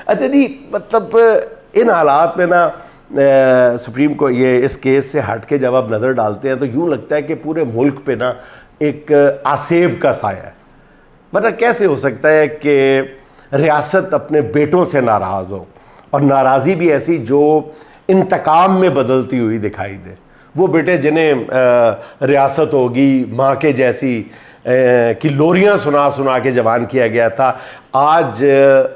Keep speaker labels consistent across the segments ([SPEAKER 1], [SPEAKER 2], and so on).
[SPEAKER 1] اچھا جی، مطلب ان حالات میں نا سپریم کو یہ اس کیس سے ہٹ کے جب آپ نظر ڈالتے ہیں تو یوں لگتا ہے کہ پورے ملک پہ نا ایک آسیب کا سایہ ہے. ورنہ کیسے ہو سکتا ہے کہ ریاست اپنے بیٹوں سے ناراض ہو، اور ناراضی بھی ایسی جو انتقام میں بدلتی ہوئی دکھائی دے. وہ بیٹے جنہیں ریاست ہوگی ماں کے جیسی کی لوریاں سنا سنا کے جوان کیا گیا تھا، آج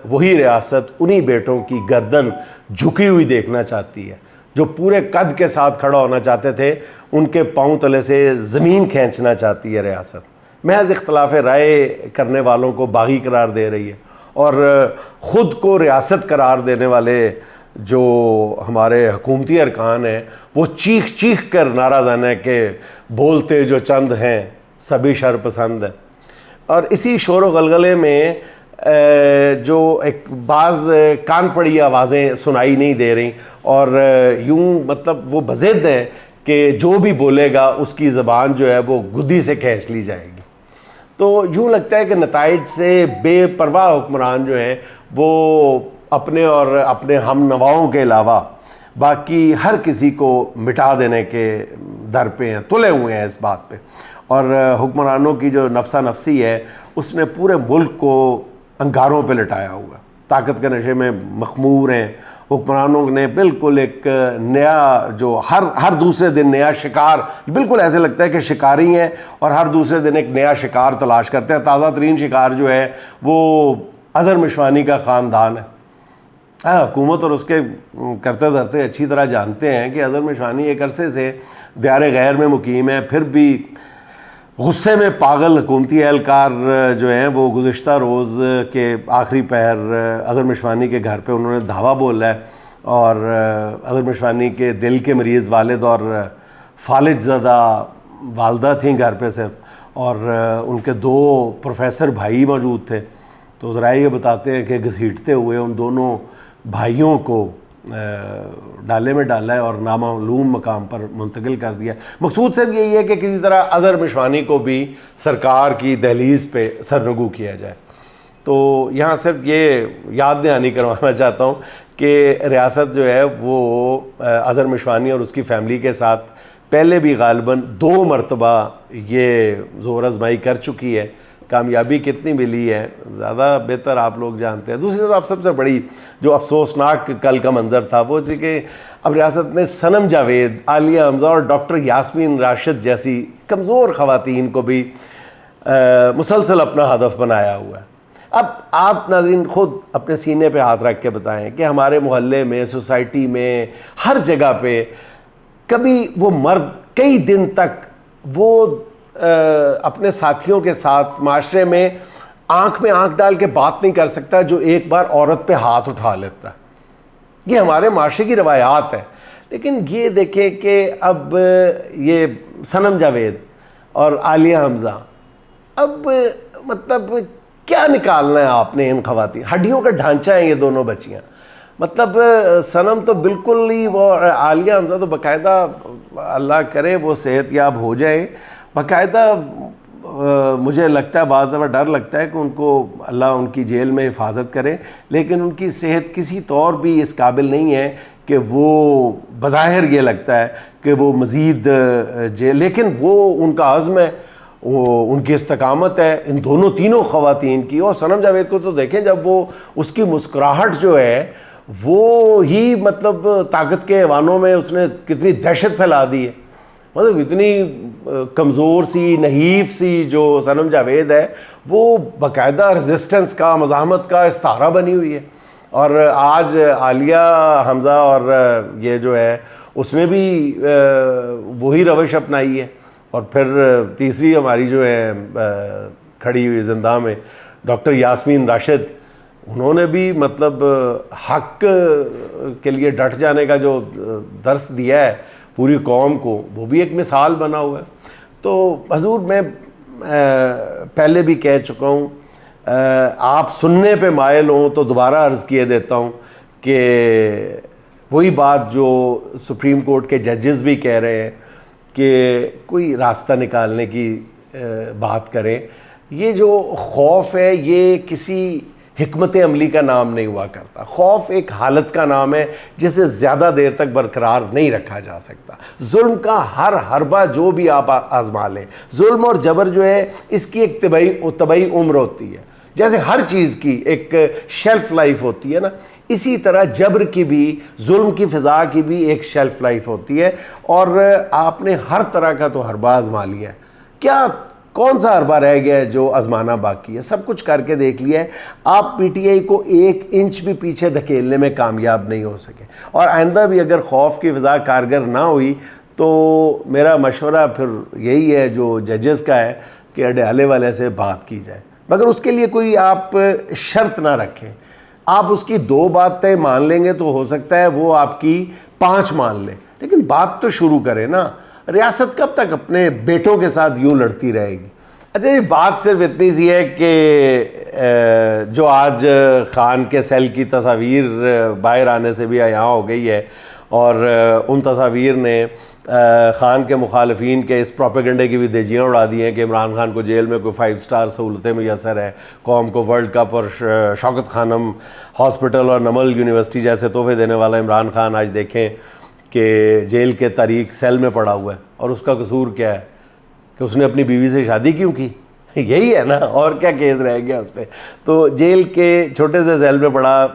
[SPEAKER 1] وہی ریاست انہی بیٹوں کی گردن جھکی ہوئی دیکھنا چاہتی ہے. جو پورے قد کے ساتھ کھڑا ہونا چاہتے تھے ان کے پاؤں تلے سے زمین کھینچنا چاہتی ہے ریاست. محض اختلاف رائے کرنے والوں کو باغی قرار دے رہی ہے، اور خود کو ریاست قرار دینے والے جو ہمارے حکومتی ارکان ہیں وہ چیخ چیخ کر نعرہ ہے کہ بولتے جو چند ہیں سبھی شر پسند ہے. اور اسی شور و غلغلے میں جو ایک بعض کان پڑی آوازیں سنائی نہیں دے رہی، اور یوں مطلب وہ بضد ہے کہ جو بھی بولے گا اس کی زبان جو ہے وہ گدی سے کھینچ لی جائے گی. تو یوں لگتا ہے کہ نتائج سے بے پرواہ حکمران جو ہیں وہ اپنے اور اپنے ہم نواؤں کے علاوہ باقی ہر کسی کو مٹا دینے کے در پہ ہیں، تلے ہوئے ہیں اس بات پہ. اور حکمرانوں کی جو نفسہ نفسی ہے اس نے پورے ملک کو انگاروں پہ لٹایا ہوا. طاقت کے نشے میں مخمور ہیں حکمرانوں نے. بالکل ایک نیا جو ہر دوسرے دن نیا شکار، بالکل ایسے لگتا ہے کہ شکاری ہیں اور ہر دوسرے دن ایک نیا شکار تلاش کرتے ہیں. تازہ ترین شکار جو ہے وہ اظہر مشوانی کا خاندان ہے. حکومت اور اس کے کرتے دھرتے اچھی طرح جانتے ہیں کہ اظہر مشوانی ایک عرصے سے دیار غیر میں مقیم ہے، پھر بھی غصے میں پاگل حکومتی اہلکار جو ہیں وہ گزشتہ روز کے آخری پہر اظہر مشوانی کے گھر پہ انہوں نے دھاوا بولا ہے، اور اظہر مشوانی کے دل کے مریض والد اور فالج زدہ والدہ تھیں گھر پہ صرف، اور ان کے 2 پروفیسر بھائی موجود تھے. تو ذرائع یہ بتاتے ہیں کہ گھسیٹتے ہوئے ان دونوں بھائیوں کو ڈالے میں ڈالا ہے اور نامعلوم مقام پر منتقل کر دیا. مقصود صرف یہی ہے کہ کسی طرح اظہر مشوانی کو بھی سرکار کی دہلیز پہ سرنگو کیا جائے. تو یہاں صرف یہ یاد دہانی کروانا چاہتا ہوں کہ ریاست جو ہے وہ اظہر مشوانی اور اس کی فیملی کے ساتھ پہلے بھی غالباً 2 مرتبہ یہ زور آزمائی کر چکی ہے. کامیابی کتنی ملی ہے زیادہ بہتر آپ لوگ جانتے ہیں. دوسری طرف سب سے بڑی جو افسوسناک کل کا منظر تھا وہ تھی کہ اب ریاست نے صنم جاوید، عالیہ حمزہ اور ڈاکٹر یاسمین راشد جیسی کمزور خواتین کو بھی مسلسل اپنا ہدف بنایا ہوا ہے. اب آپ ناظرین خود اپنے سینے پہ ہاتھ رکھ کے بتائیں کہ ہمارے محلے میں، سوسائٹی میں، ہر جگہ پہ کبھی وہ مرد کئی دن تک وہ اپنے ساتھیوں کے ساتھ معاشرے میں آنکھ میں آنکھ ڈال کے بات نہیں کر سکتا جو ایک بار عورت پہ ہاتھ اٹھا لیتا ہے. یہ ہمارے معاشرے کی روایات ہیں. لیکن یہ دیکھیں کہ اب یہ صنم جاوید اور عالیہ حمزہ، اب مطلب کیا نکالنا ہے آپ نے ان خواتین؟ ہڈیوں کا ڈھانچہ ہیں یہ دونوں بچیاں. مطلب صنم تو بالکل ہی، وہ عالیہ حمزہ تو باقاعدہ اللہ کرے وہ صحت یاب ہو جائے، باقاعدہ مجھے لگتا ہے بعض دفعہ ڈر لگتا ہے کہ ان کو اللہ ان کی جیل میں حفاظت کرے، لیکن ان کی صحت کسی طور بھی اس قابل نہیں ہے کہ وہ بظاہر یہ لگتا ہے کہ وہ مزید جیل، لیکن وہ ان کا عزم ہے، وہ ان کی استقامت ہے ان دونوں تینوں خواتین کی. اور صنم جاوید کو تو دیکھیں، جب وہ اس کی مسکراہٹ جو ہے وہ ہی مطلب طاقت کے ایوانوں میں اس نے کتنی دہشت پھیلا دی ہے. مطلب اتنی کمزور سی نحیف سی جو صنم جاوید ہے وہ باقاعدہ ریزسٹنس کا، مزاحمت کا استعارہ بنی ہوئی ہے. اور آج عالیہ حمزہ اور یہ جو ہے اس نے بھی وہی روش اپنائی ہے. اور پھر تیسری ہماری جو ہے کھڑی ہوئی زندہ میں ڈاکٹر یاسمین راشد، انہوں نے بھی مطلب حق کے لیے ڈٹ جانے کا جو درس دیا ہے پوری قوم کو، وہ بھی ایک مثال بنا ہوا ہے. تو حضور میں پہلے بھی کہہ چکا ہوں، آپ سننے پہ مائل ہوں تو دوبارہ عرض کیے دیتا ہوں کہ وہی بات جو سپریم کورٹ کے ججز بھی کہہ رہے ہیں کہ کوئی راستہ نکالنے کی بات کریں. یہ جو خوف ہے یہ کسی حکمت عملی کا نام نہیں ہوا کرتا. خوف ایک حالت کا نام ہے جسے زیادہ دیر تک برقرار نہیں رکھا جا سکتا. ظلم کا ہر حربہ جو بھی آپ آزما لیں, ظلم اور جبر جو ہے اس کی ایک طبعی عمر ہوتی ہے. جیسے ہر چیز کی ایک شیلف لائف ہوتی ہے نا, اسی طرح جبر کی بھی, ظلم کی فضا کی بھی ایک شیلف لائف ہوتی ہے. اور آپ نے ہر طرح کا تو حربہ آزما لیا ہے, کیا کون سا حربہ رہ گیا ہے جو آزمانا باقی ہے؟ سب کچھ کر کے دیکھ لیا ہے. آپ پی ٹی آئی کو 1 انچ بھی پیچھے دھکیلنے میں کامیاب نہیں ہو سکے. اور آئندہ بھی اگر خوف کی فضا کارگر نہ ہوئی تو میرا مشورہ پھر یہی ہے جو ججز کا ہے کہ اڈیالے والے سے بات کی جائے, مگر اس کے لیے کوئی آپ شرط نہ رکھیں. آپ اس کی 2 باتیں مان لیں گے تو ہو سکتا ہے وہ آپ کی 5 مان لیں, لیکن بات تو شروع کریں نا. ریاست کب تک اپنے بیٹوں کے ساتھ یوں لڑتی رہے گی؟ اچھا یہ بات صرف اتنی سی ہے کہ جو آج خان کے سیل کی تصاویر باہر آنے سے بھی یہاں ہو گئی ہے, اور ان تصاویر نے خان کے مخالفین کے اس پروپیگنڈے کی بھی دھجیاں اڑا دی ہیں کہ عمران خان کو جیل میں کوئی 5 اسٹار سہولتیں میسر ہیں, قوم کو ورلڈ کپ اور شوکت خانم ہاسپٹل اور نمل یونیورسٹی جیسے تحفے دینے والا عمران خان آج دیکھیں کہ جیل کے تاریک سیل میں پڑا ہوا ہے. اور اس کا قصور کیا ہے کہ اس نے اپنی بیوی سے شادی کیوں کی؟ یہی ہے نا, اور کیا کیس رہ گیا اس پہ؟ تو جیل کے چھوٹے سے سیل میں پڑا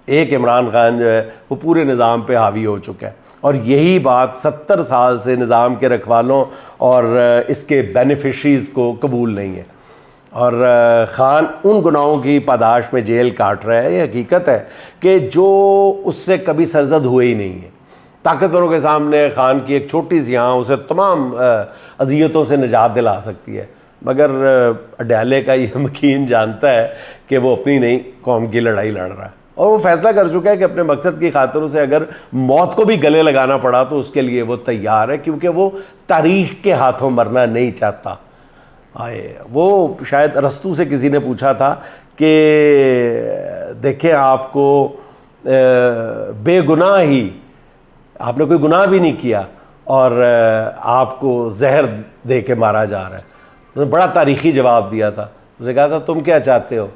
[SPEAKER 1] ایک عمران خان جو ہے وہ پورے نظام پہ حاوی ہو چکا ہے. اور یہی بات 70 سال سے نظام کے رکھوالوں اور اس کے بینیفیشریز کو قبول نہیں ہے. اور خان ان گناہوں کی پاداش میں جیل کاٹ رہا ہے. یہ حقیقت ہے کہ جو اس سے کبھی سرزد ہوئے ہی نہیں ہے. طاقتوروں کے سامنے خان کی ایک چھوٹی سی ہاں اسے تمام اذیتوں سے نجات دلا سکتی ہے, مگر اڈیالے کا یہ مکین جانتا ہے کہ وہ اپنی نہیں قوم کی لڑائی لڑ رہا ہے, اور وہ فیصلہ کر چکا ہے کہ اپنے مقصد کی خاطر اسے اگر موت کو بھی گلے لگانا پڑا تو اس کے لیے وہ تیار ہے, کیونکہ وہ تاریخ کے ہاتھوں مرنا نہیں چاہتا. وہ شاید ارسطو سے کسی نے پوچھا تھا کہ دیکھیں آپ کو بے گناہ ہی, آپ نے کوئی گناہ بھی نہیں کیا اور آپ کو زہر دے کے مارا جا رہا ہے. اس نے بڑا تاریخی جواب دیا تھا. اس نے کہا تھا تم کیا چاہتے ہو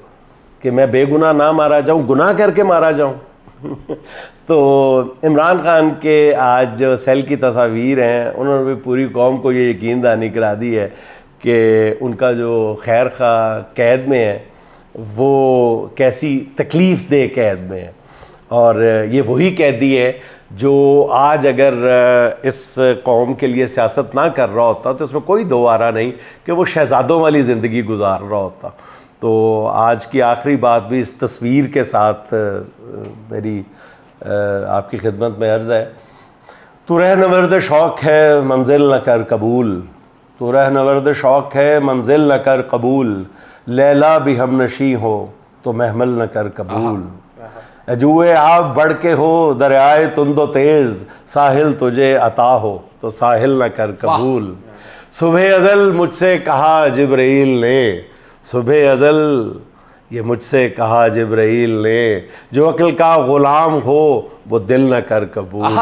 [SPEAKER 1] کہ میں بے گناہ نہ مارا جاؤں, گناہ کر کے مارا جاؤں؟ تو عمران خان کے آج جو سیل کی تصاویر ہیں انہوں نے بھی پوری قوم کو یہ یقین دہانی کرا دی ہے کہ ان کا جو خیر خواہ قید میں ہے وہ کیسی تکلیف دہ قید میں ہے. اور یہ وہی قیدی ہے جو آج اگر اس قوم کے لیے سیاست نہ کر رہا ہوتا تو اس میں کوئی دو آرا نہیں کہ وہ شہزادوں والی زندگی گزار رہا ہوتا. تو آج کی آخری بات بھی اس تصویر کے ساتھ میری آپ کی خدمت میں عرض ہے. تو رہ نورد شوق ہے منزل نہ کر قبول, تو رہ نورد شوق ہے منزل نہ کر قبول, لیلا بھی ہم نشیں ہو تو محمل نہ کر قبول. جوئے آب بڑھ کے ہو دریائے تند و تیز, ساحل تجھے عطا ہو تو ساحل نہ کر قبول. صبح ازل مجھ سے کہا جبرائیل نے, صبح ازل یہ مجھ سے کہا جبرائیل نے, جو عقل کا غلام ہو وہ دل نہ کر قبول.